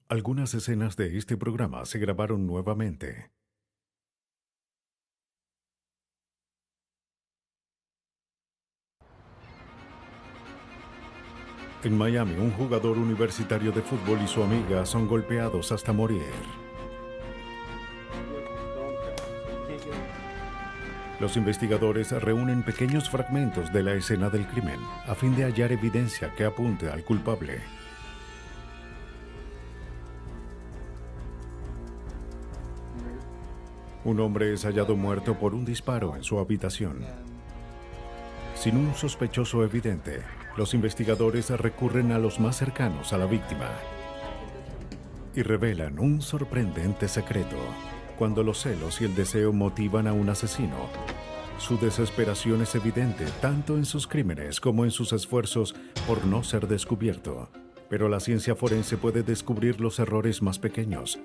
Algunas escenas de este programa se grabaron nuevamente. En Miami, un jugador universitario de fútbol y su amiga son golpeados hasta morir. Los investigadores reúnen pequeños fragmentos de la escena del crimen a fin de hallar evidencia que apunte al culpable. Un hombre es hallado muerto por un disparo en su habitación. Sin un sospechoso evidente, los investigadores recurren a los más cercanos a la víctima y revelan un sorprendente secreto. Cuando los celos y el deseo motivan a un asesino, su desesperación es evidente tanto en sus crímenes como en sus esfuerzos por no ser descubierto. Pero la ciencia forense puede descubrir los errores más pequeños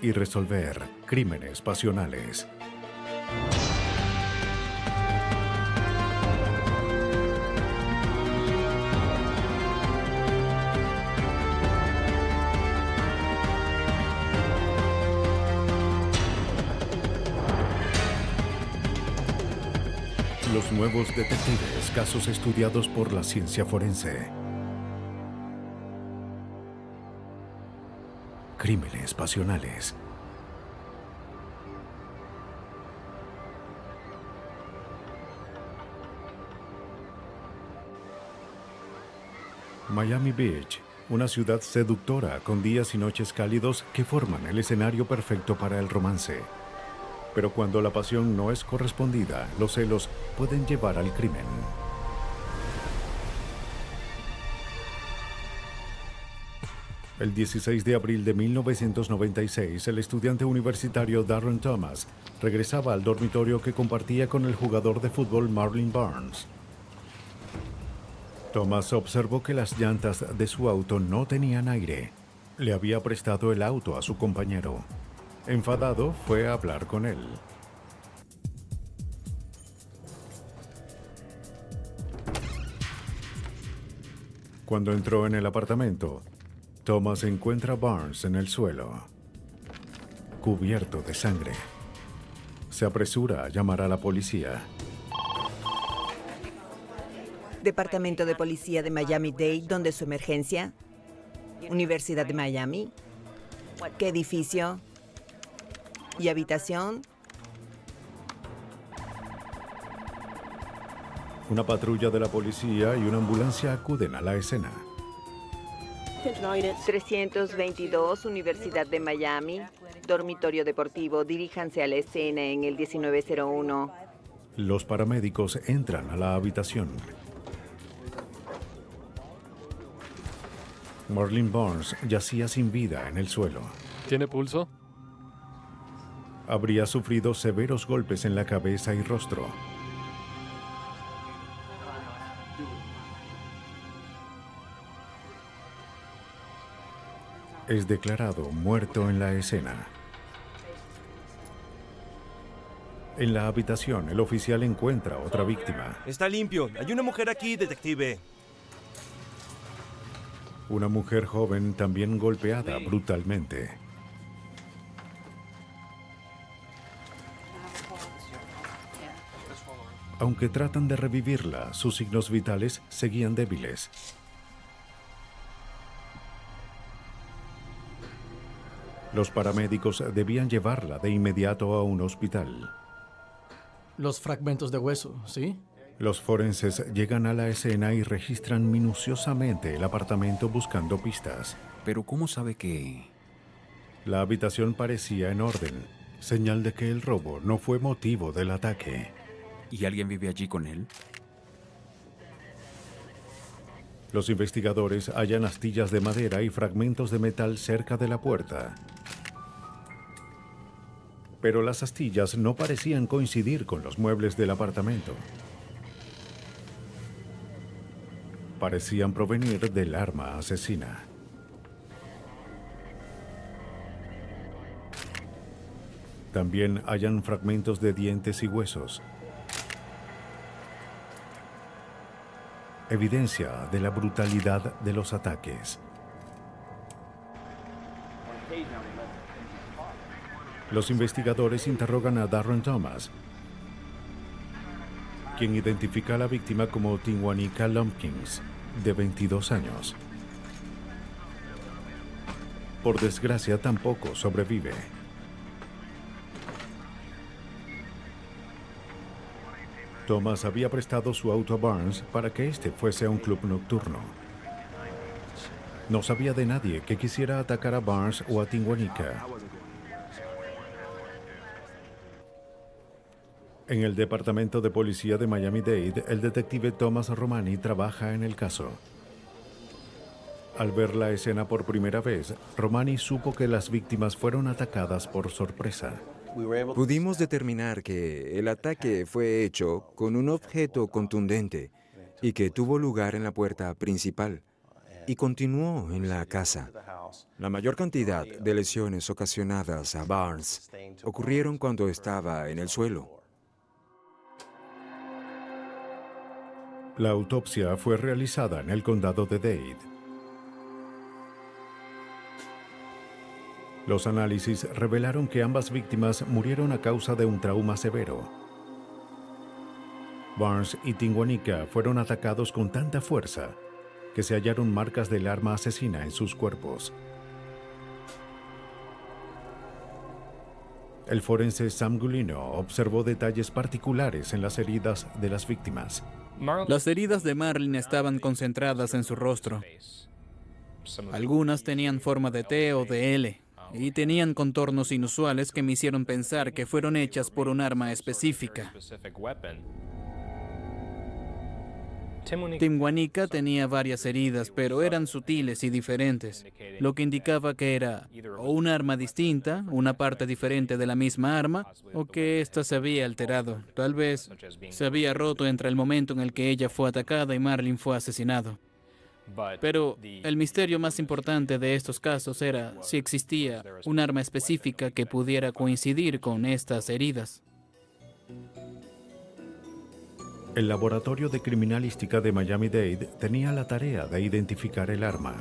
y resolver crímenes pasionales. Los nuevos detectives, casos estudiados por la ciencia forense. Crímenes pasionales. Miami Beach, una ciudad seductora con días y noches cálidos que forman el escenario perfecto para el romance. Pero cuando la pasión no es correspondida, los celos pueden llevar al crimen. El 16 de abril de 1996, el estudiante universitario Darren Thomas regresaba al dormitorio que compartía con el jugador de fútbol Marlon Barnes. Thomas observó que las llantas de su auto no tenían aire. Le había prestado el auto a su compañero. Enfadado, fue a hablar con él. Cuando entró en el apartamento, Thomas encuentra a Barnes en el suelo, cubierto de sangre. Se apresura a llamar a la policía. Departamento de Policía de Miami-Dade, ¿dónde es su emergencia? Universidad de Miami. ¿Qué edificio? ¿Y habitación? Una patrulla de la policía y una ambulancia acuden a la escena. 322, Universidad de Miami. Dormitorio deportivo, diríjanse a la escena en el 1901. Los paramédicos entran a la habitación. Marlon Barnes yacía sin vida en el suelo. ¿Tiene pulso? Habría sufrido severos golpes en la cabeza y rostro. Es declarado muerto en la escena. En la habitación, el oficial encuentra otra víctima. Está limpio. Hay una mujer aquí, detective. Una mujer joven también golpeada brutalmente. Aunque tratan de revivirla, sus signos vitales seguían débiles. Los paramédicos debían llevarla de inmediato a un hospital. Los fragmentos de hueso, ¿sí? Los forenses llegan a la escena y registran minuciosamente el apartamento buscando pistas. Pero ¿cómo sabe que...? La habitación parecía en orden, señal de que el robo no fue motivo del ataque. ¿Y alguien vive allí con él? Los investigadores hallan astillas de madera y fragmentos de metal cerca de la puerta. Pero las astillas no parecían coincidir con los muebles del apartamento. Parecían provenir del arma asesina. También hallan fragmentos de dientes y huesos. evidencia de la brutalidad de los ataques. Los investigadores interrogan a Darren Thomas, quien identifica a la víctima como Tinwanika Lumpkins, de 22 años. Por desgracia, tampoco sobrevive. Thomas había prestado su auto a Barnes para que éste fuese a un club nocturno. No sabía de nadie que quisiera atacar a Barnes o a Tinwanika. En el Departamento de Policía de Miami-Dade, el detective Thomas Romani trabaja en el caso. Al ver la escena por primera vez, Romani supo que las víctimas fueron atacadas por sorpresa. Pudimos determinar que el ataque fue hecho con un objeto contundente y que tuvo lugar en la puerta principal y continuó en la casa. La mayor cantidad de lesiones ocasionadas a Barnes ocurrieron cuando estaba en el suelo. La autopsia fue realizada en el condado de Dade. Los análisis revelaron que ambas víctimas murieron a causa de un trauma severo. Barnes y Tinwanika fueron atacados con tanta fuerza que se hallaron marcas del arma asesina en sus cuerpos. El forense Sam Gulino observó detalles particulares en las heridas de las víctimas. Las heridas de Marlene estaban concentradas en su rostro. Algunas tenían forma de T o de L y tenían contornos inusuales que me hicieron pensar que fueron hechas por un arma específica. Tinwanika tenía varias heridas, pero eran sutiles y diferentes, lo que indicaba que era o un arma distinta, una parte diferente de la misma arma, o que ésta se había alterado. Tal vez se había roto entre el momento en el que ella fue atacada y Marlene fue asesinado. Pero el misterio más importante de estos casos era si existía un arma específica que pudiera coincidir con estas heridas. El Laboratorio de Criminalística de Miami-Dade tenía la tarea de identificar el arma.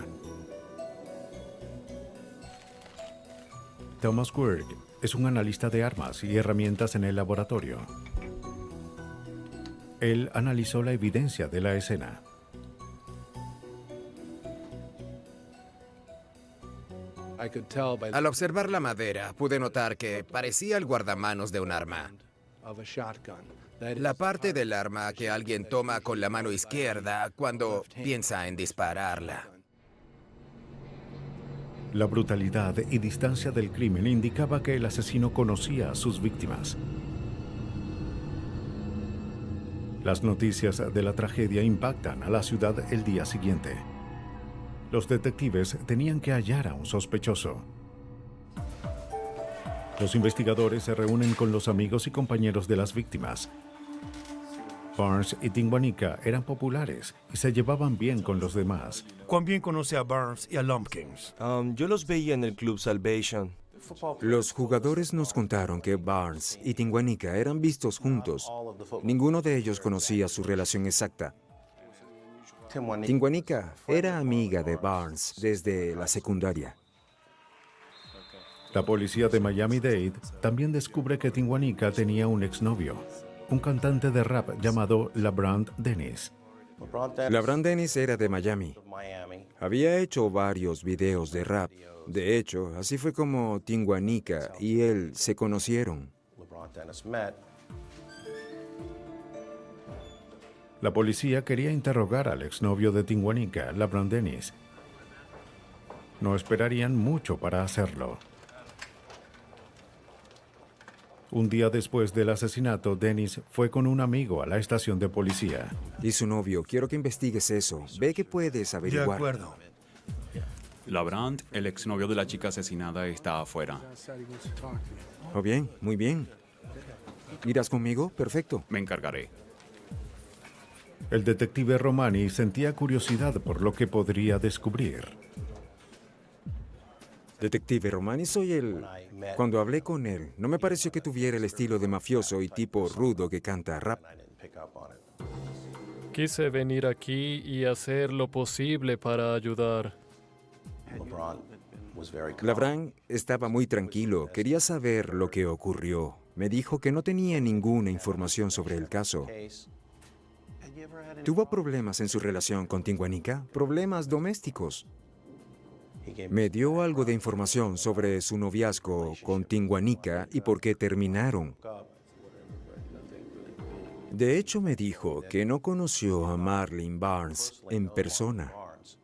Thomas Quirk es un analista de armas y herramientas en el laboratorio. Él analizó la evidencia de la escena. Al observar la madera, pude notar que parecía el guardamanos de un arma. La parte del arma que alguien toma con la mano izquierda cuando piensa en dispararla. La brutalidad y distancia del crimen indicaba que el asesino conocía a sus víctimas. Las noticias de la tragedia impactan a la ciudad el día siguiente. Los detectives tenían que hallar a un sospechoso. Los investigadores se reúnen con los amigos y compañeros de las víctimas. Barnes y Tinwanika eran populares y se llevaban bien con los demás. ¿Cuán bien conoce a Barnes y a Lumpkins? Yo los veía en el Club Salvation. Los jugadores nos contaron que Barnes y Tinwanika eran vistos juntos. Ninguno de ellos conocía su relación exacta. Tinwanika era amiga de Barnes desde la secundaria. La policía de Miami-Dade también descubre que Tinwanika tenía un exnovio, un cantante de rap llamado LeBron Dennis. LeBron Dennis era de Miami. Había hecho varios videos de rap. De hecho, así fue como Tinwanika y él se conocieron. La policía quería interrogar al exnovio de Tinwanika, LeBron Dennis. No esperarían mucho para hacerlo. Un día después del asesinato, Dennis fue con un amigo a la estación de policía. Y su novio, quiero que investigues eso. Ve que puedes averiguar. De acuerdo. LeBron, el exnovio de la chica asesinada, está afuera. Oh, bien, muy bien. ¿Irás conmigo? Perfecto. Me encargaré. El detective Romani sentía curiosidad por lo que podría descubrir. Detective Romani, soy él. Cuando hablé con él, no me pareció que tuviera el estilo de mafioso y tipo rudo que canta rap. Quise venir aquí y hacer lo posible para ayudar. LeBron estaba muy tranquilo, quería saber lo que ocurrió. Me dijo que no tenía ninguna información sobre el caso. ¿Tuvo problemas en su relación con Tinguanica? ¿Problemas domésticos? Me dio algo de información sobre su noviazgo con Tinguanica y por qué terminaron. De hecho, me dijo que no conoció a Marlene Barnes en persona.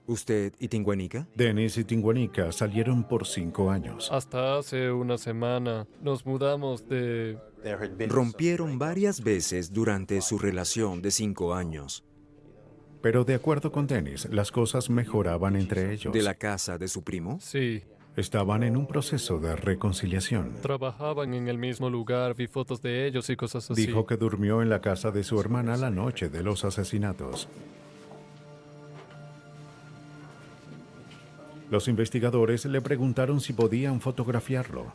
¿Usted y Tinguanica? Dennis y Tinguanica salieron por 5 años. Hasta hace una semana nos mudamos de... Rompieron varias veces durante su relación de 5 años. Pero de acuerdo con Dennis, las cosas mejoraban entre ellos. ¿De la casa de su primo? Sí, Estaban en un proceso de reconciliación. trabajaban en el mismo lugar, vi fotos de ellos y cosas así. Dijo que durmió en la casa de su hermana la noche de los asesinatos. Los investigadores le preguntaron si podían fotografiarlo.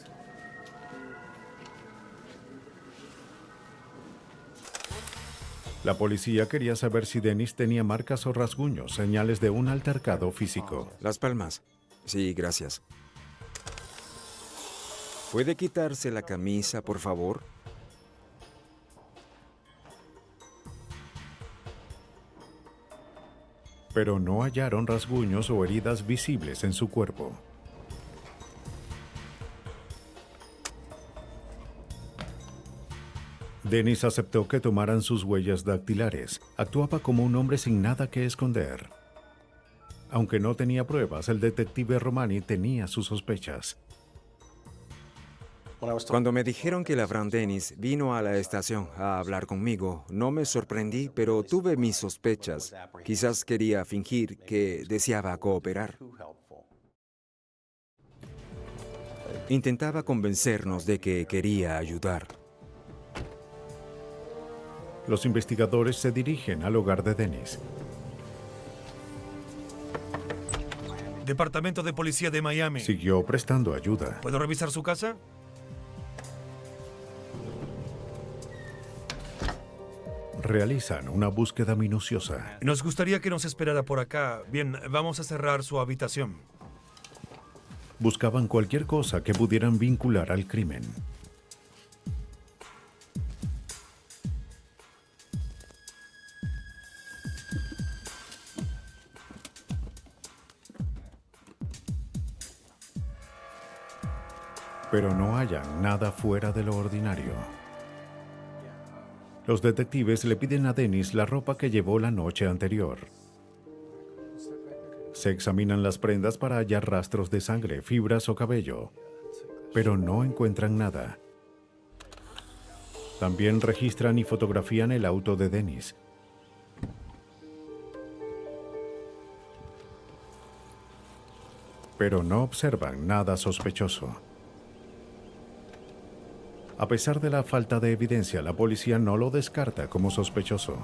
La policía quería saber si Dennis tenía marcas o rasguños, señales de un altercado físico. Las palmas. Sí, gracias. ¿Puede quitarse la camisa, por favor? Pero no hallaron rasguños o heridas visibles en su cuerpo. Dennis aceptó que tomaran sus huellas dactilares. Actuaba como un hombre sin nada que esconder. Aunque no tenía pruebas, el detective Romani tenía sus sospechas. Cuando me dijeron que LeBron Dennis vino a la estación a hablar conmigo, no me sorprendí, pero tuve mis sospechas. Quizás quería fingir que deseaba cooperar. Intentaba convencernos de que quería ayudar. Los investigadores se dirigen al hogar de Dennis. Departamento de Policía de Miami. Siguió prestando ayuda. ¿Puedo revisar su casa? Realizan una búsqueda minuciosa. Nos gustaría que nos esperara por acá. Bien, vamos a cerrar su habitación. Buscaban cualquier cosa que pudieran vincular al crimen. Pero no hallan nada fuera de lo ordinario. Los detectives le piden a Dennis la ropa que llevó la noche anterior. Se examinan las prendas para hallar rastros de sangre, fibras o cabello, pero no encuentran nada. También registran y fotografían el auto de Dennis. Pero no observan nada sospechoso. A pesar de la falta de evidencia, la policía no lo descarta como sospechoso.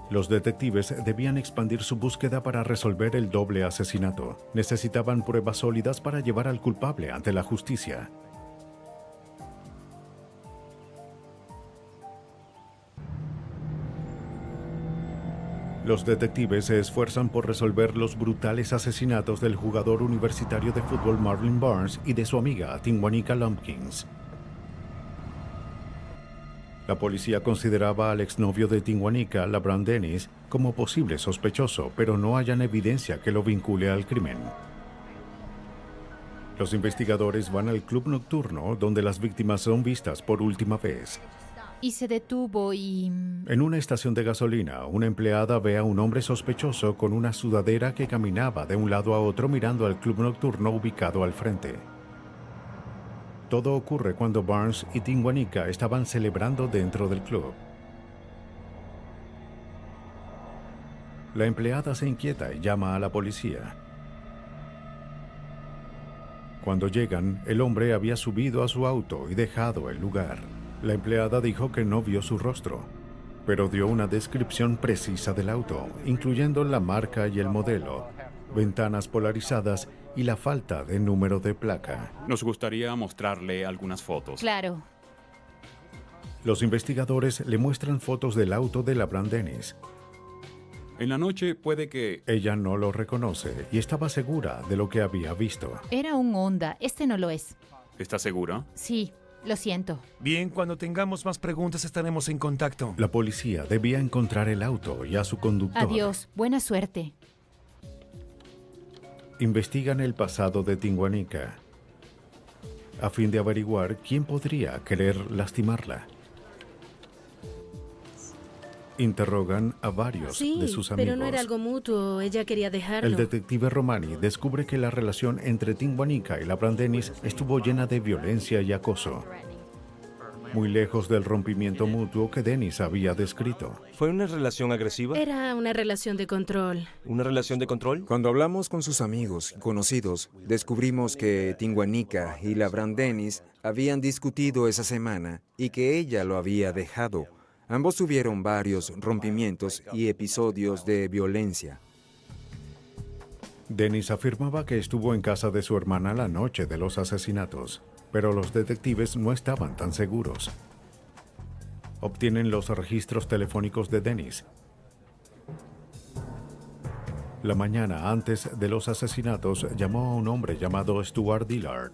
Los detectives debían expandir su búsqueda para resolver el doble asesinato. Necesitaban pruebas sólidas para llevar al culpable ante la justicia. Los detectives se esfuerzan por resolver los brutales asesinatos del jugador universitario de fútbol Marlene Barnes y de su amiga Tinguanica Lumpkins. La policía consideraba al exnovio de Tinguanica, LeBron Dennis, como posible sospechoso, pero no hallan evidencia que lo vincule al crimen. Los investigadores van al club nocturno donde las víctimas son vistas por última vez. Y se detuvo y... En una estación de gasolina, una empleada ve a un hombre sospechoso con una sudadera que caminaba de un lado a otro mirando al club nocturno ubicado al frente. Todo ocurre cuando Barnes y Tinguanica estaban celebrando dentro del club. La empleada se inquieta y llama a la policía. Cuando llegan, el hombre había subido a su auto y dejado el lugar. La empleada dijo que no vio su rostro, pero dio una descripción precisa del auto, incluyendo la marca y el modelo, ventanas polarizadas y la falta de número de placa. Nos gustaría mostrarle algunas fotos. Claro. Los investigadores le muestran fotos del auto de Labran Dennis. En la noche puede que... Ella no lo reconoce y estaba segura de lo que había visto. Era un Honda. Este no lo es. ¿Está segura? Sí, lo siento. Bien, cuando tengamos más preguntas estaremos en contacto. La policía debía encontrar el auto y a su conductor. Adiós. Buena suerte. Investigan el pasado de Tinguanica a fin de averiguar quién podría querer lastimarla. Interrogan a varios de sus amigos. Pero no era algo mutuo. Ella quería dejarlo. El detective Romani descubre que la relación entre Tinguanica y Labran Dennis estuvo llena de violencia y acoso, muy lejos del rompimiento mutuo que Dennis había descrito. ¿Fue una relación agresiva? Era una relación de control. ¿Una relación de control? Cuando hablamos con sus amigos y conocidos, descubrimos que Tinguanica y Labran Dennis habían discutido esa semana y que ella lo había dejado. Ambos tuvieron varios rompimientos y episodios de violencia. Dennis afirmaba que estuvo en casa de su hermana la noche de los asesinatos, pero los detectives no estaban tan seguros. Obtienen los registros telefónicos de Dennis. La mañana antes de los asesinatos llamó a un hombre llamado Stuart Dillard.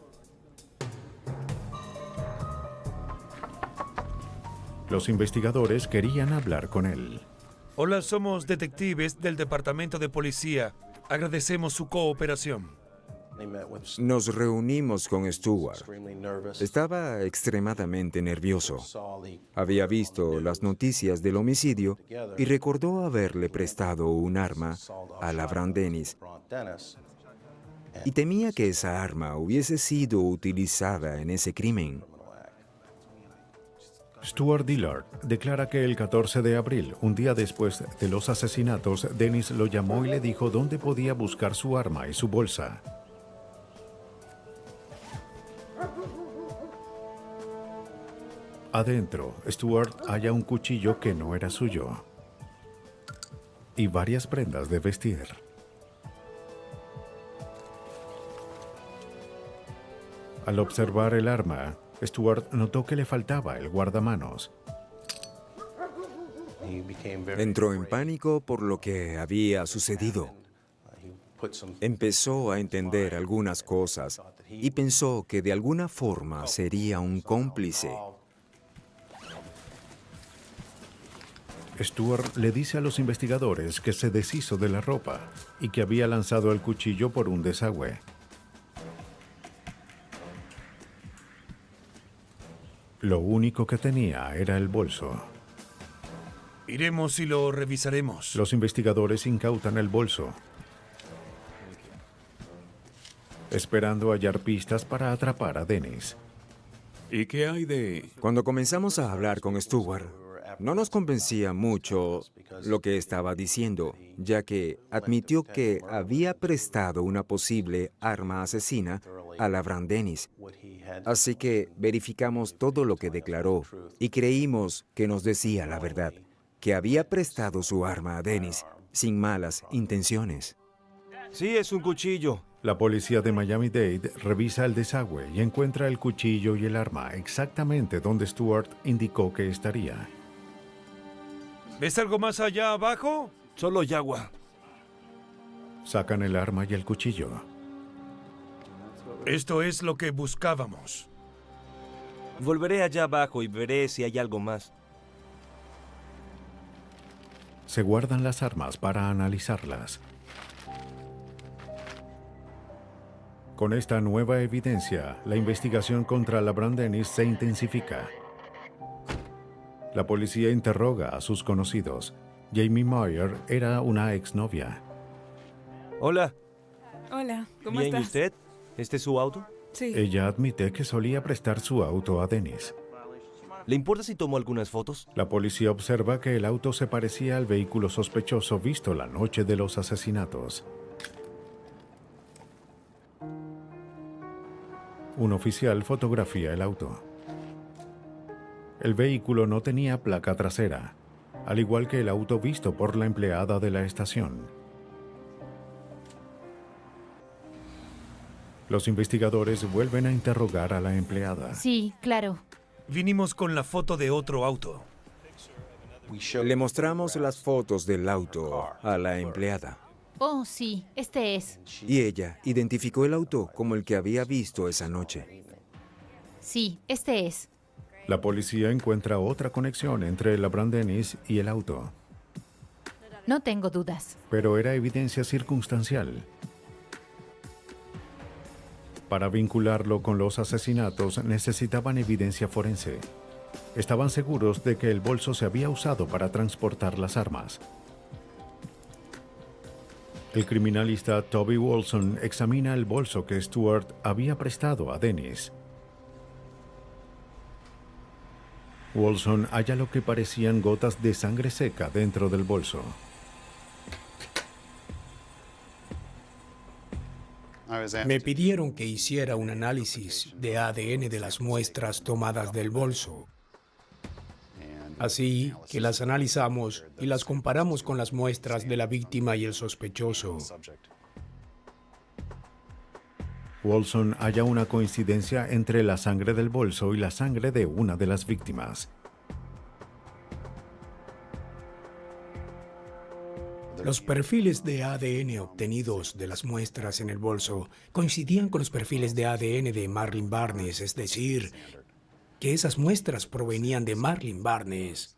Los investigadores querían hablar con él. Hola, somos detectives del Departamento de Policía. Agradecemos su cooperación. Nos reunimos con Stuart. Estaba extremadamente nervioso. Había visto las noticias del homicidio y recordó haberle prestado un arma a Labran Dennis. Y temía que esa arma hubiese sido utilizada en ese crimen. Stuart Dillard declara que el 14 de abril, un día después de los asesinatos, Dennis lo llamó y le dijo dónde podía buscar su arma y su bolsa. Adentro, Stuart halla un cuchillo que no era suyo y varias prendas de vestir. Al observar el arma, Stuart notó que le faltaba el guardamanos. Entró en pánico por lo que había sucedido. Empezó a entender algunas cosas y pensó que de alguna forma sería un cómplice. Stuart le dice a los investigadores que se deshizo de la ropa y que había lanzado el cuchillo por un desagüe. Lo único que tenía era el bolso. Iremos y lo revisaremos. Los investigadores incautan el bolso, esperando hallar pistas para atrapar a Dennis. ¿Y qué hay de...? Cuando comenzamos a hablar con Stuart, no nos convencía mucho lo que estaba diciendo, ya que admitió que había prestado una posible arma asesina a Labran Dennis. Así que verificamos todo lo que declaró y creímos que nos decía la verdad, que había prestado su arma a Dennis sin malas intenciones. Sí, es un cuchillo. La policía de Miami-Dade revisa el desagüe y encuentra el cuchillo y el arma exactamente donde Stuart indicó que estaría. ¿Ves algo más allá abajo? Solo yagua. Sacan el arma y el cuchillo. Esto es lo que buscábamos. Volveré allá abajo y veré si hay algo más. Se guardan las armas para analizarlas. Con esta nueva evidencia, la investigación contra Labran Dennis se intensifica. La policía interroga a sus conocidos. Jamie Meyer era una exnovia. Hola. Hola, ¿cómo Bien, estás? ¿y usted? ¿Este es su auto? Sí. Ella admite que solía prestar su auto a Dennis. ¿Le importa si tomo algunas fotos? La policía observa que el auto se parecía al vehículo sospechoso visto la noche de los asesinatos. Un oficial fotografía el auto. El vehículo no tenía placa trasera, al igual que el auto visto por la empleada de la estación. Los investigadores vuelven a interrogar a la empleada. Sí, claro. Vinimos con la foto de otro auto. Le mostramos las fotos del auto a la empleada. Oh, sí, este es. Y ella identificó el auto como el que había visto esa noche. Sí, este es. La policía encuentra otra conexión entre LaBran Dennis y el auto, No tengo dudas. pero era evidencia circunstancial. Para vincularlo con los asesinatos necesitaban evidencia forense. Estaban seguros de que el bolso se había usado para transportar las armas. El criminalista Toby Wilson examina el bolso que Stewart había prestado a Dennis. Wilson halla lo que parecían gotas de sangre seca dentro del bolso. Me pidieron que hiciera un análisis de ADN de las muestras tomadas del bolso. Así que las analizamos y las comparamos con las muestras de la víctima y el sospechoso. Wilson halla una coincidencia entre la sangre del bolso y la sangre de una de las víctimas. Los perfiles de ADN obtenidos de las muestras en el bolso coincidían con los perfiles de ADN de Marlene Barnes, es decir, que esas muestras provenían de Marlene Barnes.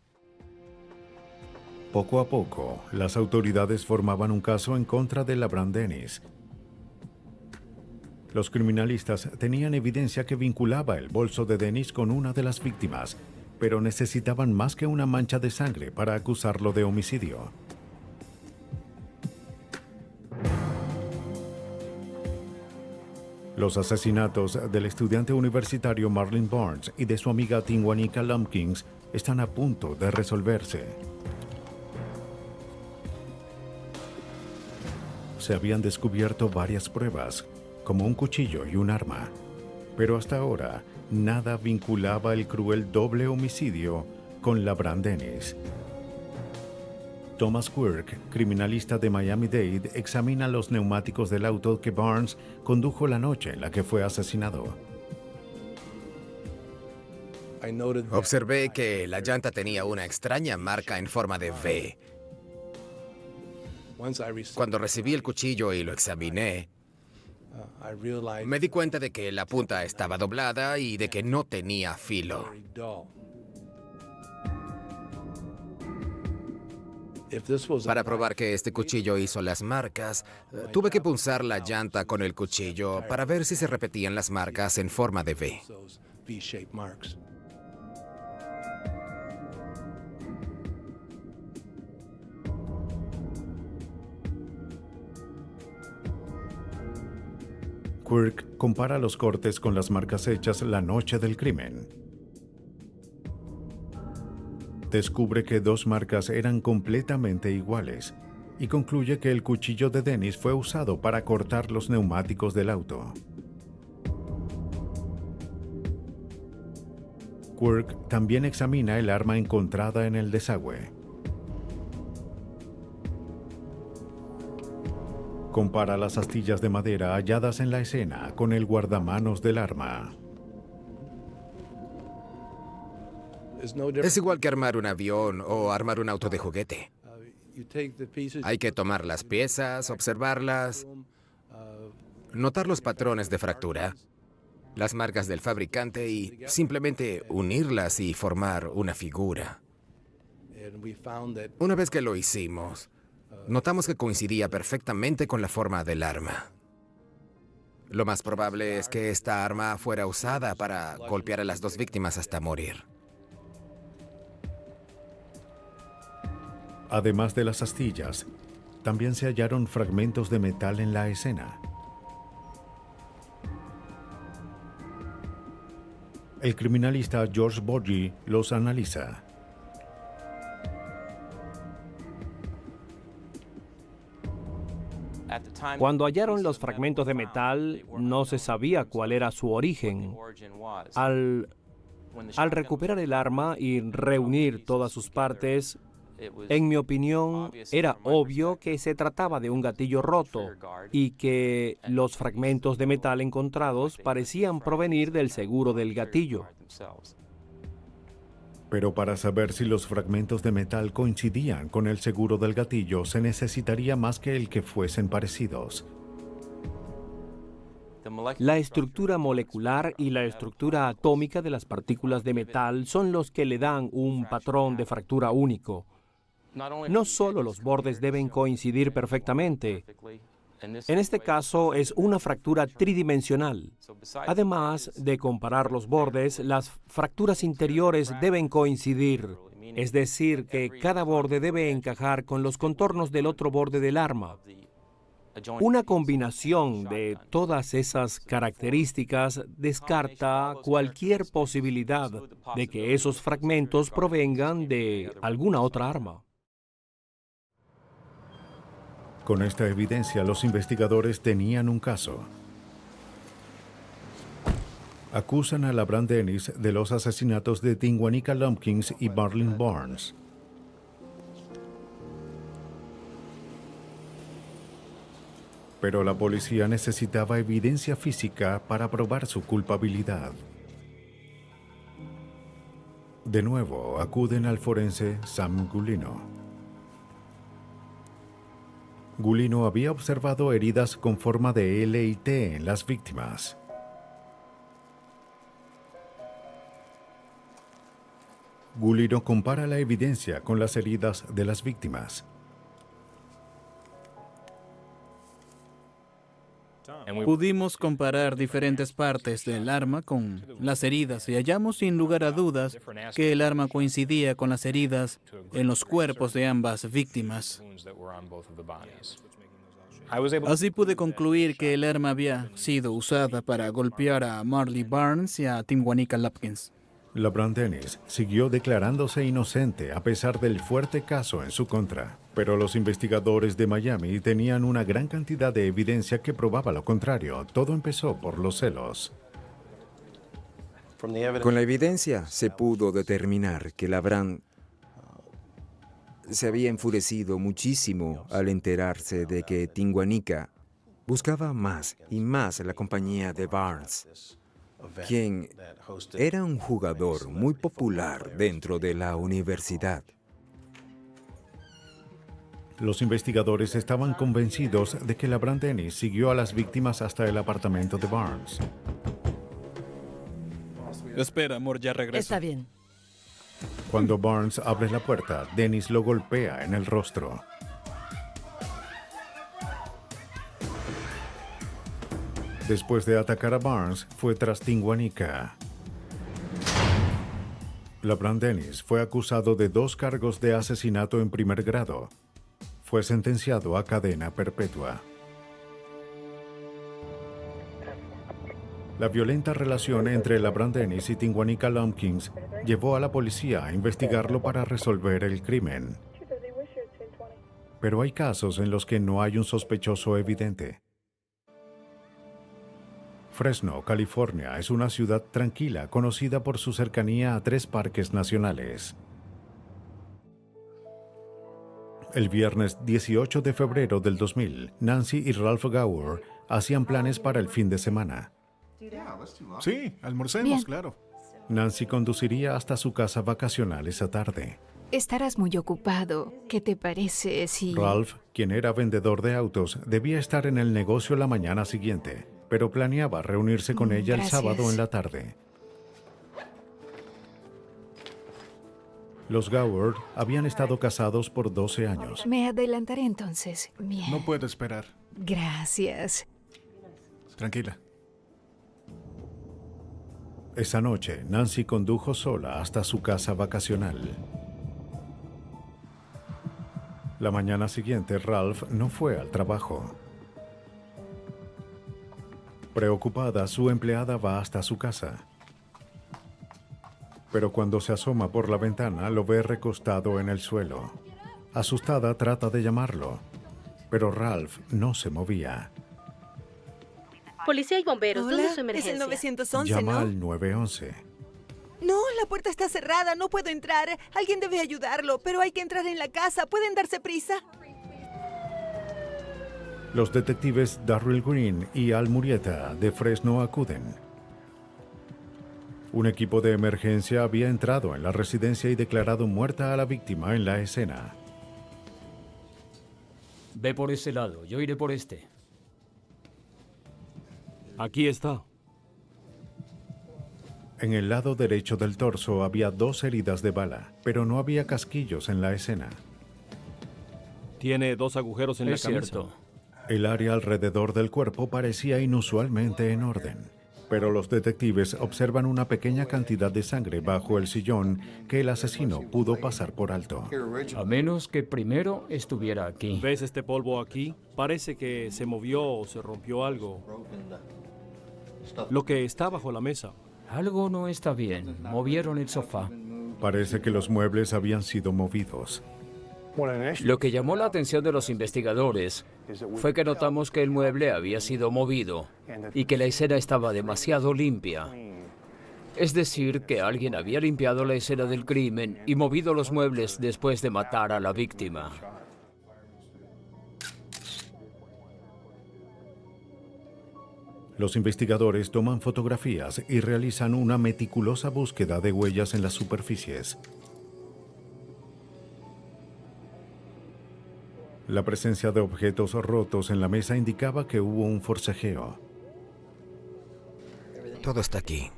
Poco a poco, las autoridades formaban un caso en contra de LaBran Dennis. Los criminalistas tenían evidencia que vinculaba el bolso de Dennis con una de las víctimas, pero necesitaban más que una mancha de sangre para acusarlo de homicidio. Los asesinatos del estudiante universitario Marlene Barnes y de su amiga Tinwanika Lumpkins están a punto de resolverse. Se habían descubierto varias pruebas, como un cuchillo y un arma, pero hasta ahora nada vinculaba el cruel doble homicidio con LaBran Dennis. Thomas Quirk, criminalista de Miami-Dade, examina los neumáticos del auto que Barnes condujo la noche en la que fue asesinado. Observé que la llanta tenía una extraña marca en forma de V. Cuando recibí el cuchillo y lo examiné, me di cuenta de que la punta estaba doblada y de que no tenía filo. Para probar que este cuchillo hizo las marcas, tuve que punzar la llanta con el cuchillo para ver si se repetían las marcas en forma de V. Quirk compara los cortes con las marcas hechas la noche del crimen. Descubre que dos marcas eran completamente iguales y concluye que el cuchillo de Dennis fue usado para cortar los neumáticos del auto. Quirk también examina el arma encontrada en el desagüe. Compara las astillas de madera halladas en la escena con el guardamanos del arma. Es igual que armar un avión o armar un auto de juguete. Hay que tomar las piezas, observarlas, notar los patrones de fractura, las marcas del fabricante y simplemente unirlas y formar una figura. Una vez que lo hicimos, notamos que coincidía perfectamente con la forma del arma. Lo más probable es que esta arma fuera usada para golpear a las dos víctimas hasta morir. Además de las astillas, también se hallaron fragmentos de metal en la escena. El criminalista George Borgi los analiza. Cuando hallaron los fragmentos de metal, no se sabía cuál era su origen. Al recuperar el arma y reunir todas sus partes, en mi opinión, era obvio que se trataba de un gatillo roto y que los fragmentos de metal encontrados parecían provenir del seguro del gatillo. Pero para saber si los fragmentos de metal coincidían con el seguro del gatillo, se necesitaría más que el que fuesen parecidos. La estructura molecular y la estructura atómica de las partículas de metal son los que le dan un patrón de fractura único. No solo los bordes deben coincidir perfectamente. En este caso es una fractura tridimensional. Además de comparar los bordes, las fracturas interiores deben coincidir. Es decir, que cada borde debe encajar con los contornos del otro borde del arma. Una combinación de todas esas características descarta cualquier posibilidad de que esos fragmentos provengan de alguna otra arma. Con esta evidencia, los investigadores tenían un caso. Acusan a LaBrant Dennis de los asesinatos de Tinguanica Lumpkins y Marlin Barnes. Pero la policía necesitaba evidencia física para probar su culpabilidad. De nuevo, acuden al forense Sam Gulino. Gulino había observado heridas con forma de L y T en las víctimas. Gulino compara la evidencia con las heridas de las víctimas. Pudimos comparar diferentes partes del arma con las heridas y hallamos sin lugar a dudas que el arma coincidía con las heridas en los cuerpos de ambas víctimas. Así pude concluir que el arma había sido usada para golpear a Marlin Barnes y a Tinguanica Lumpkins. LaBrant Dennis siguió declarándose inocente a pesar del fuerte caso en su contra, pero los investigadores de Miami tenían una gran cantidad de evidencia que probaba lo contrario. Todo empezó por los celos. Con la evidencia se pudo determinar que LaBrant se había enfurecido muchísimo al enterarse de que Tinguanica buscaba más y más la compañía de Barnes, quien era un jugador muy popular dentro de la universidad. Los investigadores estaban convencidos de que LaBrant Dennis siguió a las víctimas hasta el apartamento de Barnes. Espera, amor, ya regreso. Está bien. Cuando Barnes abre la puerta, Dennis lo golpea en el rostro. Después de atacar a Barnes, fue tras Tinguanica. LaBrant Dennis fue acusado de 2 cargos de asesinato en primer grado. Fue sentenciado a cadena perpetua. La violenta relación entre LaBrant Dennis y Tinguanica Lumpkins llevó a la policía a investigarlo para resolver el crimen. Pero hay casos en los que no hay un sospechoso evidente. Fresno, California, es una ciudad tranquila conocida por su cercanía a 3 parques nacionales. El viernes 18 de febrero del 2000, Nancy y Ralph Gower hacían planes para el fin de semana. Sí, almorcemos, claro. Nancy conduciría hasta su casa vacacional esa tarde. Estarás muy ocupado. ¿Qué te parece si...? Ralph, quien era vendedor de autos, debía estar en el negocio la mañana siguiente, pero planeaba reunirse con ella el sábado en la tarde. Los Gower habían estado casados por 12 años. Me adelantaré entonces. Bien. No puedo esperar. Gracias. Tranquila. Esa noche, Nancy condujo sola hasta su casa vacacional. La mañana siguiente, Ralph no fue al trabajo. Preocupada, su empleada va hasta su casa. Pero cuando se asoma por la ventana, lo ve recostado en el suelo. Asustada, trata de llamarlo, pero Ralph no se movía. Policía y bomberos, ¿dónde es su Es emergencia? el 911, Llama ¿no? al 911. No, la puerta está cerrada, no puedo entrar. Alguien debe ayudarlo, pero hay que entrar en la casa. ¿Pueden darse prisa? Los detectives Darryl Green y Al Murieta de Fresno acuden. Un equipo de emergencia había entrado en la residencia y declarado muerta a la víctima en la escena. Ve por ese lado, yo iré por este. Aquí está. En el lado derecho del torso había 2 heridas de bala, pero no había casquillos en la escena. Tiene 2 agujeros en la camisa. Cierto. El área alrededor del cuerpo parecía inusualmente en orden, pero los detectives observan una pequeña cantidad de sangre bajo el sillón que el asesino pudo pasar por alto. A menos que primero estuviera aquí. ¿Ves este polvo aquí? Parece que se movió o se rompió algo. Lo que está bajo la mesa. Algo no está bien. Movieron el sofá. Parece que los muebles habían sido movidos. Lo que llamó la atención de los investigadores fue que notamos que el mueble había sido movido y que la escena estaba demasiado limpia. Es decir, que alguien había limpiado la escena del crimen y movido los muebles después de matar a la víctima. Los investigadores toman fotografías y realizan una meticulosa búsqueda de huellas en las superficies. La presencia de objetos rotos en la mesa indicaba que hubo un forcejeo. Todo está aquí.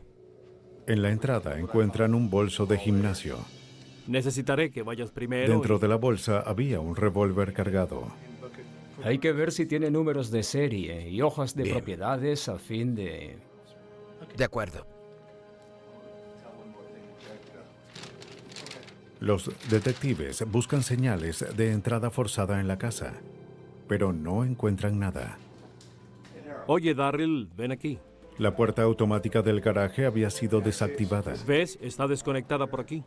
En la entrada encuentran un bolso de gimnasio. Necesitaré que vayas primero. Dentro de la bolsa había un revólver cargado. Hay que ver si tiene números de serie y hojas de propiedades a fin de... De acuerdo. Los detectives buscan señales de entrada forzada en la casa, pero no encuentran nada. Oye, Darryl, ven aquí. La puerta automática del garaje había sido desactivada. ¿Ves? Está desconectada por aquí.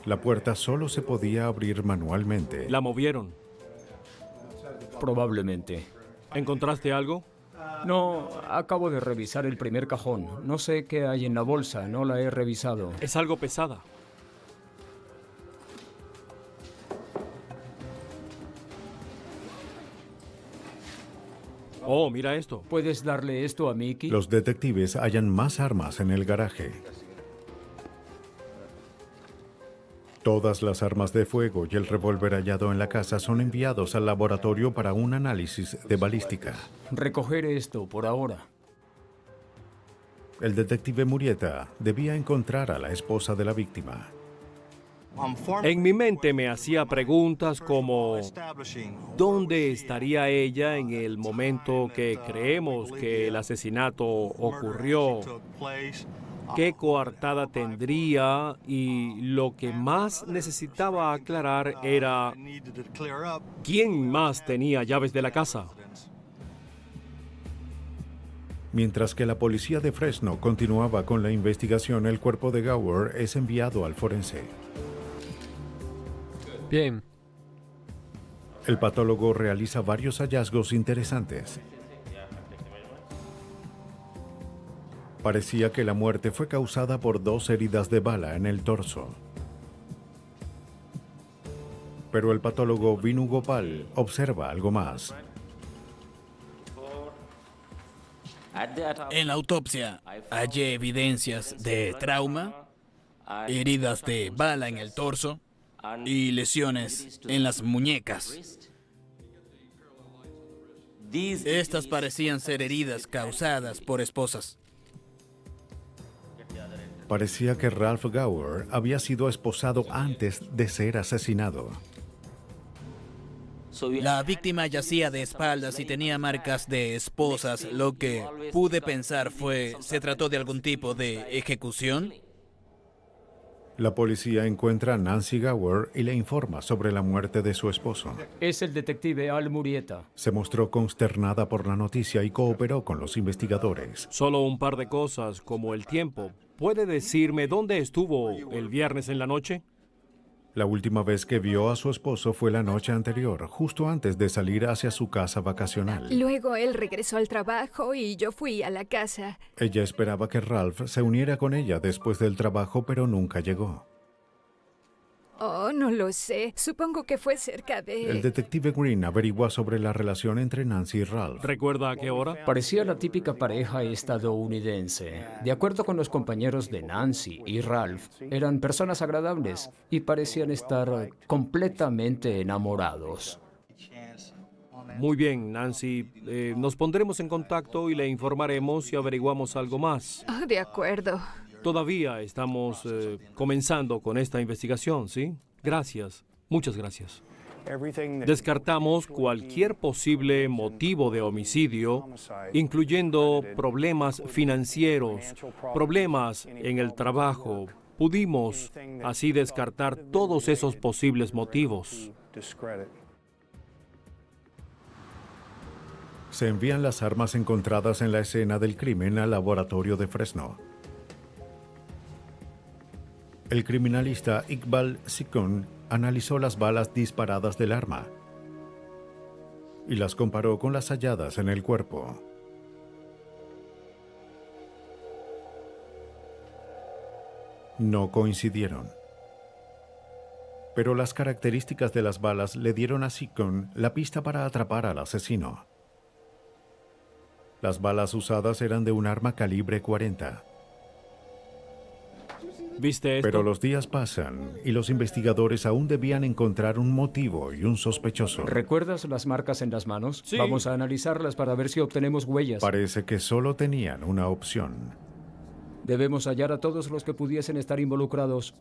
La puerta solo se podía abrir manualmente. La movieron. Probablemente. ¿Encontraste algo? No, acabo de revisar el primer cajón. No sé qué hay en la bolsa, no la he revisado. Es algo pesada. Oh, mira esto. ¿Puedes darle esto a Mickey? Los detectives hallan más armas en el garaje. Todas las armas de fuego y el revólver hallado en la casa son enviados al laboratorio para un análisis de balística. Recogeré esto por ahora. El detective Murieta debía encontrar a la esposa de la víctima. En mi mente me hacía preguntas como ¿dónde estaría ella en el momento que creemos que el asesinato ocurrió? ¿Qué coartada tendría? Y lo que más necesitaba aclarar era ¿quién más tenía llaves de la casa? Mientras que la policía de Fresno continuaba con la investigación, el cuerpo de Gower es enviado al forense. Bien. El patólogo realiza varios hallazgos interesantes. Parecía que la muerte fue causada por 2 heridas de bala en el torso. Pero el patólogo Vinu Gopal observa algo más. En la autopsia hallé evidencias de trauma, heridas de bala en el torso y lesiones en las muñecas. Estas parecían ser heridas causadas por esposas. Parecía que Ralph Gower había sido esposado antes de ser asesinado. La víctima yacía de espaldas y tenía marcas de esposas. Lo que pude pensar fue, ¿se trató de algún tipo de ejecución? La policía encuentra a Nancy Gower y le informa sobre la muerte de su esposo. Es el detective Al Murieta. Se mostró consternada por la noticia y cooperó con los investigadores. Solo un par de cosas, como el tiempo. ¿Puede decirme dónde estuvo el viernes en la noche? La última vez que vio a su esposo fue la noche anterior, justo antes de salir hacia su casa vacacional. Luego él regresó al trabajo y yo fui a la casa. Ella esperaba que Ralph se uniera con ella después del trabajo, pero nunca llegó. Oh, no lo sé. Supongo que fue cerca de... El detective Green averigua sobre la relación entre Nancy y Ralph. ¿Recuerda a qué hora? Parecía la típica pareja estadounidense. De acuerdo con los compañeros de Nancy y Ralph, eran personas agradables y parecían estar completamente enamorados. Muy bien, Nancy. Nos pondremos en contacto y le informaremos si averiguamos algo más. Oh, de acuerdo. Todavía estamos comenzando con esta investigación, ¿sí? Gracias. Muchas gracias. Descartamos cualquier posible motivo de homicidio, incluyendo problemas financieros, problemas en el trabajo. Pudimos así descartar todos esos posibles motivos. Se envían las armas encontradas en la escena del crimen al laboratorio de Fresno. El criminalista Iqbal Sikun analizó las balas disparadas del arma y las comparó con las halladas en el cuerpo. No coincidieron. Pero las características de las balas le dieron a Sikun la pista para atrapar al asesino. Las balas usadas eran de un arma calibre 40. ¿Viste esto? Pero los días pasan y los investigadores aún debían encontrar un motivo y un sospechoso. ¿Recuerdas las marcas en las manos? Sí. Vamos a analizarlas para ver si obtenemos huellas. Parece que solo tenían una opción. Debemos hallar a todos los que pudiesen estar involucrados.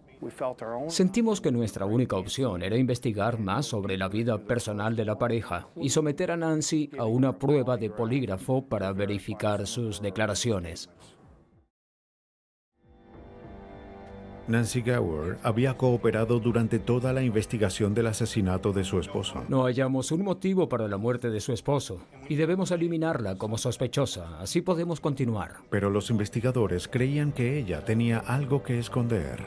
Sentimos que nuestra única opción era investigar más sobre la vida personal de la pareja y someter a Nancy a una prueba de polígrafo para verificar sus declaraciones. Nancy Gower había cooperado durante toda la investigación del asesinato de su esposo. No hallamos un motivo para la muerte de su esposo y debemos eliminarla como sospechosa. Así podemos continuar. Pero los investigadores creían que ella tenía algo que esconder.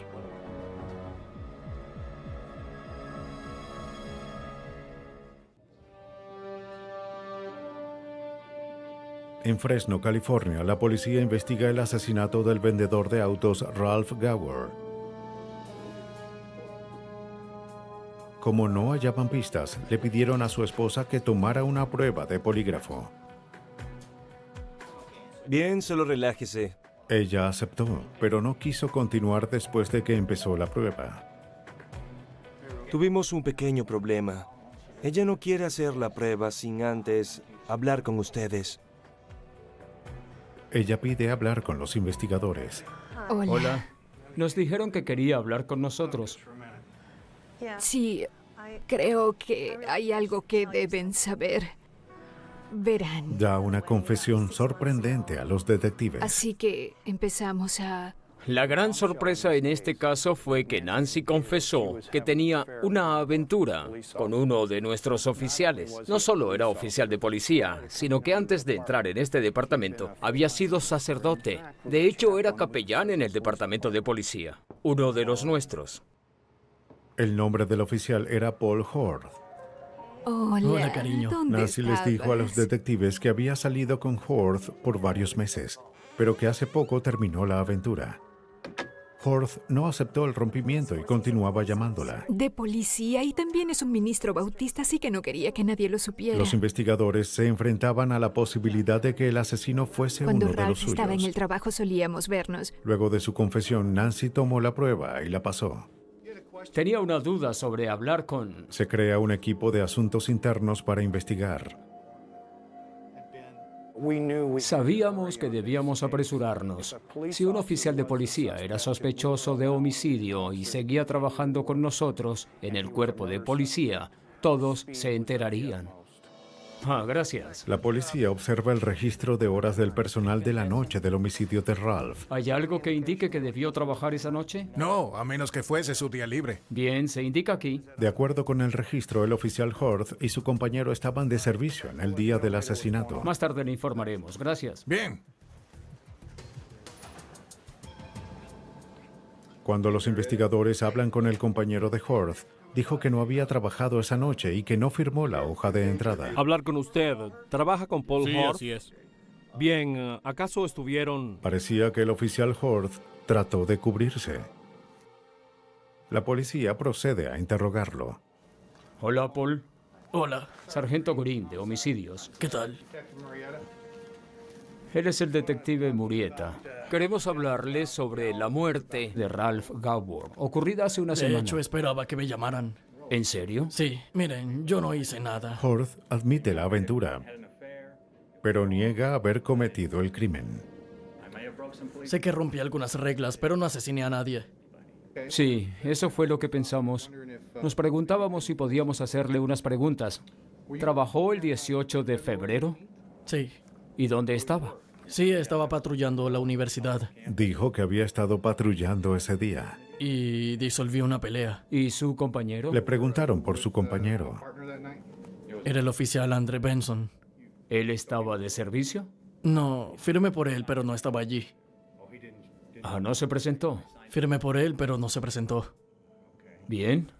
En Fresno, California, la policía investiga el asesinato del vendedor de autos Ralph Gower. Como no hallaban pistas, le pidieron a su esposa que tomara una prueba de polígrafo. Bien, solo relájese. Ella aceptó, pero no quiso continuar después de que empezó la prueba. Tuvimos un pequeño problema. Ella no quiere hacer la prueba sin antes hablar con ustedes. Ella pide hablar con los investigadores. Hola. Nos dijeron que quería hablar con nosotros. Sí, creo que hay algo que deben saber. Verán. Da una confesión sorprendente a los detectives. Así que empezamos a... La gran sorpresa en este caso fue que Nancy confesó que tenía una aventura con uno de nuestros oficiales. No solo era oficial de policía, sino que antes de entrar en este departamento había sido sacerdote. De hecho, era capellán en el departamento de policía, uno de los nuestros. El nombre del oficial era Paul Horth. Hola, cariño. ¿dónde Nancy les dijo a los estabas? detectives que había salido con Horth por varios meses, pero que hace poco terminó la aventura. Horth no aceptó el rompimiento y continuaba llamándola. De policía y también es un ministro bautista, así que no quería que nadie lo supiera. Los investigadores se enfrentaban a la posibilidad de que el asesino fuese Cuando uno de los Ralph suyos. estaba en el trabajo solíamos vernos. Luego de su confesión, Nancy tomó la prueba y la pasó. Tenía una duda sobre hablar con... Se crea un equipo de asuntos internos para investigar. Sabíamos que debíamos apresurarnos. Si un oficial de policía era sospechoso de homicidio y seguía trabajando con nosotros en el cuerpo de policía, todos se enterarían. Gracias. La policía observa el registro de horas del personal de la noche del homicidio de Ralph. ¿Hay algo que indique que debió trabajar esa noche? No, a menos que fuese su día libre. Bien, se indica aquí. De acuerdo con el registro, el oficial Horth y su compañero estaban de servicio en el día del asesinato. Más tarde le informaremos. Gracias. Bien. Cuando los investigadores hablan con el compañero de Horth, dijo que no había trabajado esa noche y que no firmó la hoja de entrada. Hablar con usted. ¿Trabaja con Paul Sí, Horth? así es. Bien, ¿acaso estuvieron...? Parecía que el oficial Horth trató de cubrirse. La policía procede a interrogarlo. Hola, Paul. Hola. Sargento Green, de homicidios. ¿Qué tal? Él es el detective Murieta. Queremos hablarle sobre la muerte de Ralph Gower, ocurrida hace una semana. De hecho, esperaba que me llamaran. ¿En serio? Sí, miren, yo no hice nada. Horth admite la aventura, pero niega haber cometido el crimen. Sé que rompí algunas reglas, pero no asesiné a nadie. Sí, eso fue lo que pensamos. Nos preguntábamos si podíamos hacerle unas preguntas. ¿Trabajó el 18 de febrero? Sí. ¿Y dónde estaba? Sí, estaba patrullando la universidad. Dijo que había estado patrullando ese día. Y disolví una pelea. ¿Y su compañero? Le preguntaron por su compañero. Era el oficial Andre Benson. ¿Él estaba de servicio? No, firmé por él, pero no estaba allí. Ah, ¿no se presentó? Firmé por él, pero no se presentó. Bien.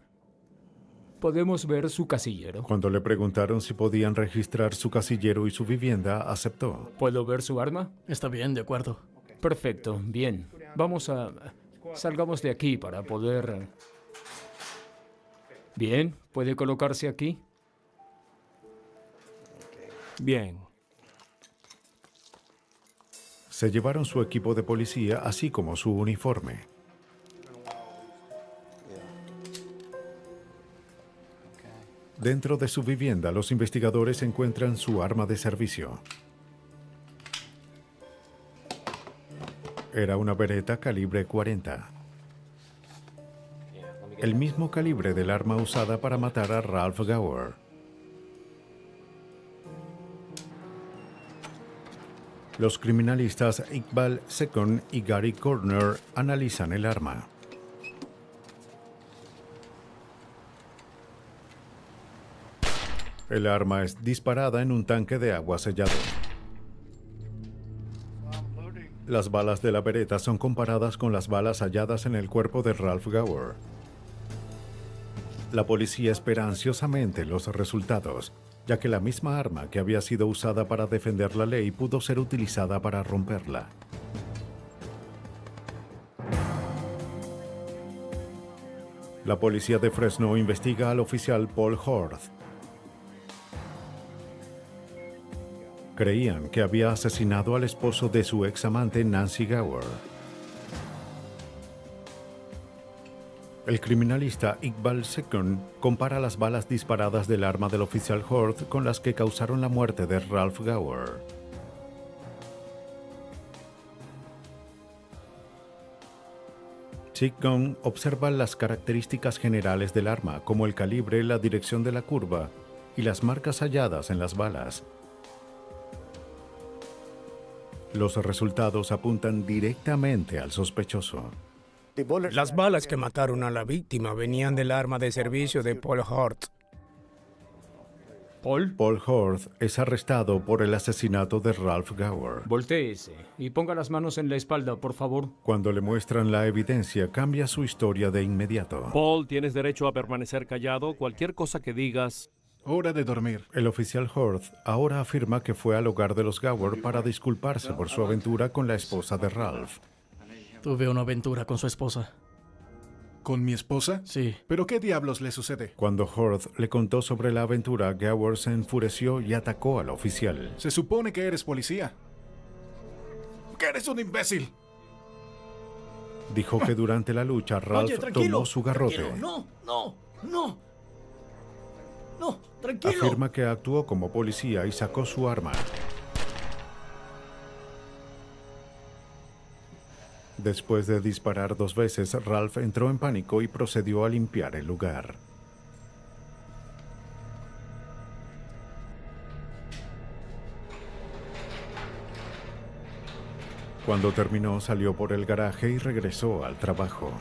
¿Podemos ver su casillero? Cuando le preguntaron si podían registrar su casillero y su vivienda, aceptó. ¿Puedo ver su arma? Está bien, de acuerdo. Perfecto, bien. Salgamos de aquí para poder... Bien, ¿puede colocarse aquí? Bien. Se llevaron su equipo de policía, así como su uniforme. Dentro de su vivienda, los investigadores encuentran su arma de servicio. Era una Beretta calibre 40. El mismo calibre del arma usada para matar a Ralph Gower. Los criminalistas Iqbal Second y Gary Corner analizan el arma. El arma es disparada en un tanque de agua sellado. Las balas de la Beretta son comparadas con las balas halladas en el cuerpo de Ralph Gower. La policía espera ansiosamente los resultados, ya que la misma arma que había sido usada para defender la ley pudo ser utilizada para romperla. La policía de Fresno investiga al oficial Paul Horth. Creían que había asesinado al esposo de su examante Nancy Gower. El criminalista Iqbal Second compara las balas disparadas del arma del oficial Horth con las que causaron la muerte de Ralph Gower. Second observa las características generales del arma, como el calibre, la dirección de la curva y las marcas halladas en las balas. Los resultados apuntan directamente al sospechoso. Las balas que mataron a la víctima venían del arma de servicio de Paul Horth. Paul Horth es arrestado por el asesinato de Ralph Gower. Voltéese y ponga las manos en la espalda, por favor. Cuando le muestran la evidencia, cambia su historia de inmediato. Paul, tienes derecho a permanecer callado. Cualquier cosa que digas... Hora de dormir. El oficial Horth ahora afirma que fue al hogar de los Gower para disculparse por su aventura con la esposa de Ralph. Tuve una aventura con su esposa. ¿Con mi esposa? Sí. ¿Pero qué diablos le sucede? Cuando Horth le contó sobre la aventura, Gower se enfureció y atacó al oficial. Se supone que eres policía. ¡Que eres un imbécil! Dijo que durante la lucha Ralph tomó su garrote. Tranquilo. No, tranquilo. Afirma que actuó como policía y sacó su arma. Después de disparar 2 veces, Ralph entró en pánico y procedió a limpiar el lugar. Cuando terminó, salió por el garaje y regresó al trabajo.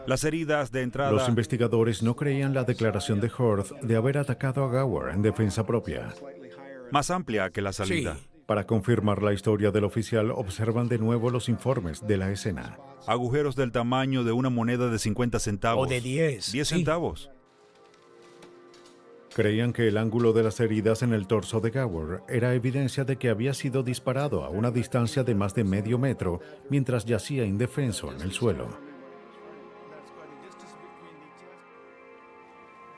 Las heridas de entrada... Los investigadores no creían la declaración de Horth de haber atacado a Gower en defensa propia. Más amplia que la salida. Sí. Para confirmar la historia del oficial, observan de nuevo los informes de la escena. Agujeros del tamaño de una moneda de 50 centavos. O de 10. 10 centavos. Creían que el ángulo de las heridas en el torso de Gower era evidencia de que había sido disparado a una distancia de más de medio metro mientras yacía indefenso en el suelo.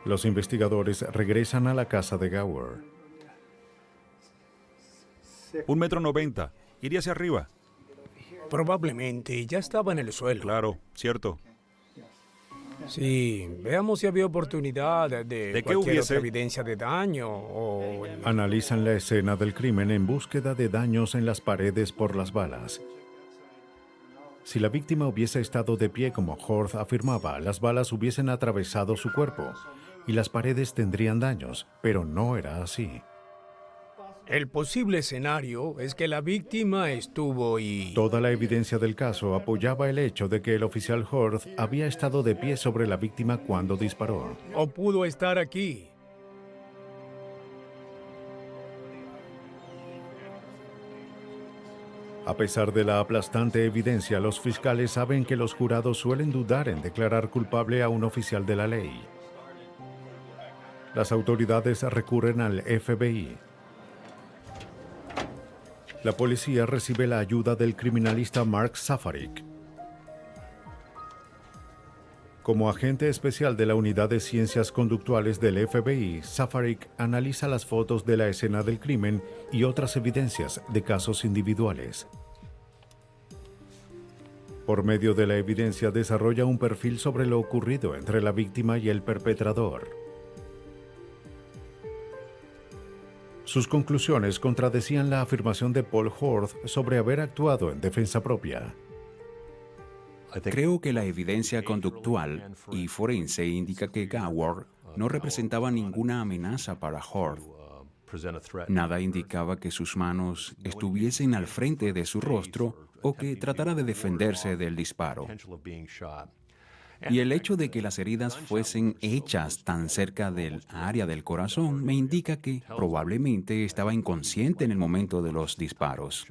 Los investigadores regresan a la casa de Gower. 1,90 m. Iría hacia arriba. Probablemente ya estaba en el suelo. Claro, cierto. Sí, veamos si había oportunidad de qué cualquier hubiese? otra evidencia de daño o... Analizan la escena del crimen en búsqueda de daños en las paredes por las balas. Si la víctima hubiese estado de pie como Horth afirmaba, las balas hubiesen atravesado su cuerpo y las paredes tendrían daños, pero no era así. El posible escenario es que la víctima estuvo y... Toda la evidencia del caso apoyaba el hecho de que el oficial Horth había estado de pie sobre la víctima cuando disparó. O pudo estar aquí. A pesar de la aplastante evidencia, los fiscales saben que los jurados suelen dudar en declarar culpable a un oficial de la ley. Las autoridades recurren al FBI. La policía recibe la ayuda del criminalista Mark Safarik. Como agente especial de la Unidad de Ciencias Conductuales del FBI, Safarik analiza las fotos de la escena del crimen y otras evidencias de casos individuales. Por medio de la evidencia desarrolla un perfil sobre lo ocurrido entre la víctima y el perpetrador. Sus conclusiones contradecían la afirmación de Paul Horth sobre haber actuado en defensa propia. Creo que la evidencia conductual y forense indica que Gower no representaba ninguna amenaza para Horth. Nada indicaba que sus manos estuviesen al frente de su rostro o que tratara de defenderse del disparo. Y el hecho de que las heridas fuesen hechas tan cerca del área del corazón me indica que probablemente estaba inconsciente en el momento de los disparos.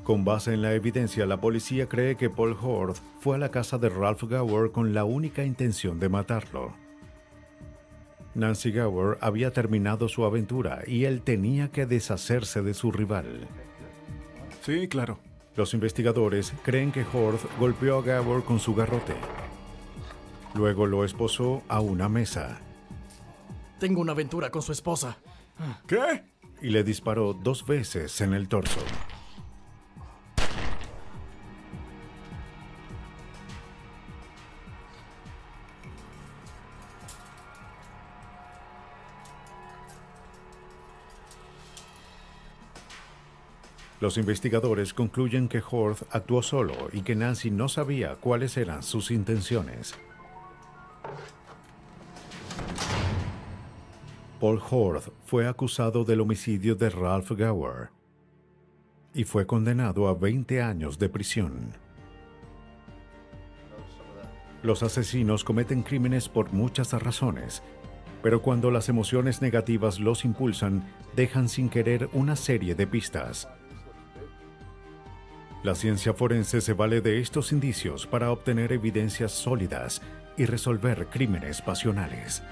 Con base en la evidencia, la policía cree que Paul Horth fue a la casa de Ralph Gower con la única intención de matarlo. Nancy Gower había terminado su aventura y él tenía que deshacerse de su rival. Sí, claro. Los investigadores creen que Horth golpeó a Gower con su garrote. Luego lo esposó a una mesa. Tengo una aventura con su esposa. ¿Qué? Y le disparó 2 veces en el torso. Los investigadores concluyen que Horth actuó solo y que Nancy no sabía cuáles eran sus intenciones. Paul Horth fue acusado del homicidio de Ralph Gower y fue condenado a 20 años de prisión. Los asesinos cometen crímenes por muchas razones, pero cuando las emociones negativas los impulsan, dejan sin querer una serie de pistas. La ciencia forense se vale de estos indicios para obtener evidencias sólidas y resolver crímenes pasionales.